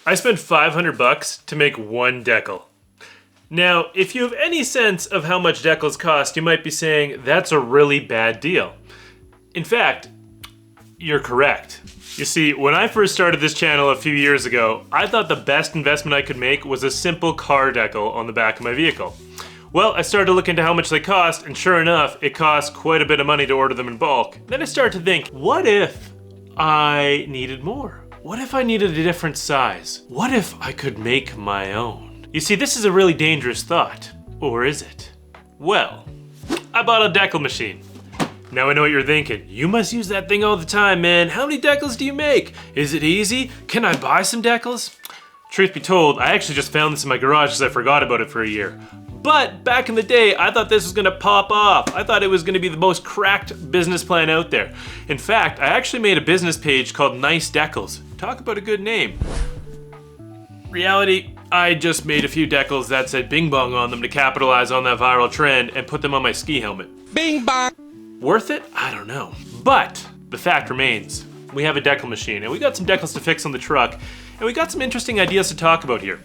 I spent 500 bucks to make one decal. Now, if you have any sense of how much decals cost, you might be saying, that's a really bad deal. In fact, you're correct. You see, when I first started this channel a few years ago, I thought the best investment I could make was a simple car decal on the back of my vehicle. Well, I started to look into how much they cost, and sure enough, it cost quite a bit of money to order them in bulk. Then I started to think, what if I needed more? What if I needed a different size? What if I could make my own? You see, this is a really dangerous thought. Or is it? Well, I bought a decal machine. Now I know what you're thinking. You must use that thing all the time, man. How many decals do you make? Is it easy? Can I buy some decals? Truth be told, I actually just found this in my garage because I forgot about it for a year. But back in the day, I thought this was gonna pop off. I thought it was gonna be the most cracked business plan out there. In fact, I actually made a business page called Nice Decals. Talk about a good name. Reality, I just made a few decals that said Bing Bong on them to capitalize on that viral trend and put them on my ski helmet. Bing Bong! Worth it? I don't know. But the fact remains, we have a decal machine and we got some decals to fix on the truck and we got some interesting ideas to talk about here.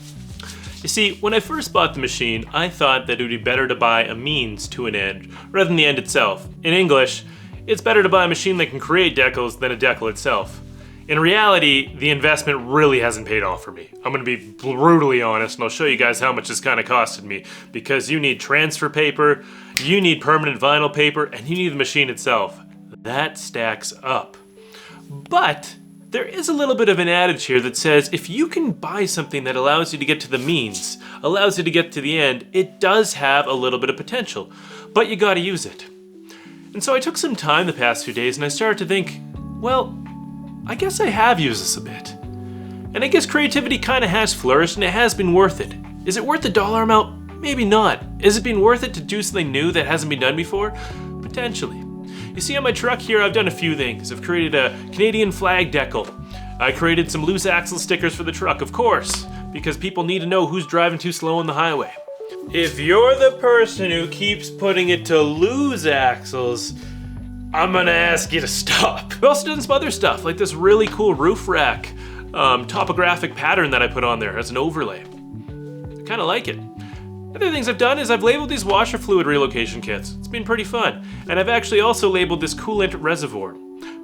You see, when I first bought the machine, I thought that it would be better to buy a means to an end rather than the end itself. In English, it's better to buy a machine that can create decals than a decal itself. In reality, the investment really hasn't paid off for me. I'm gonna be brutally honest and I'll show you guys how much this kind of costed me, because you need transfer paper, you need permanent vinyl paper, and you need the machine itself. That stacks up. But there is a little bit of an adage here that says if you can buy something that allows you to get to the means, allows you to get to the end, it does have a little bit of potential, but you gotta use it. And so I took some time the past few days and I started to think, well, I guess I have used this a bit. And I guess creativity kind of has flourished and it has been worth it. Is it worth the dollar amount? Maybe not. Is it been worth it to do something new that hasn't been done before? Potentially. You see on my truck here, I've done a few things. I've created a Canadian flag decal. I created some loose axle stickers for the truck, of course, because people need to know who's driving too slow on the highway. If you're the person who keeps putting it to loose axles, I'm gonna ask you to stop. I've also done some other stuff, like this really cool roof rack topographic pattern that I put on there as an overlay. I kinda like it. Other things I've done is I've labeled these washer fluid relocation kits. It's been pretty fun. And I've actually also labeled this coolant reservoir,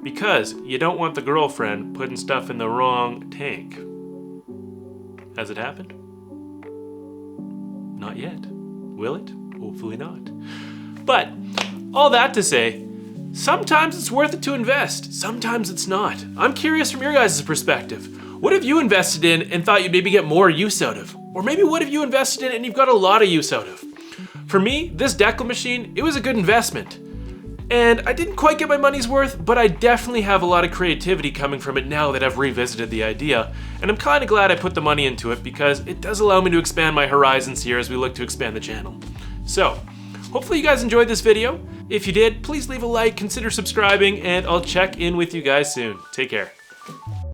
because you don't want the girlfriend putting stuff in the wrong tank. Has it happened? Not yet. Will it? Hopefully not. But all that to say, sometimes it's worth it to invest. Sometimes it's not. I'm curious from your guys' perspective. What have you invested in and thought you'd maybe get more use out of? Or maybe what have you invested in and you've got a lot of use out of? For me, this decal machine, it was a good investment. And I didn't quite get my money's worth, but I definitely have a lot of creativity coming from it now that I've revisited the idea. And I'm kind of glad I put the money into it because it does allow me to expand my horizons here as we look to expand the channel. So, hopefully you guys enjoyed this video. If you did, please leave a like, consider subscribing, and I'll check in with you guys soon. Take care.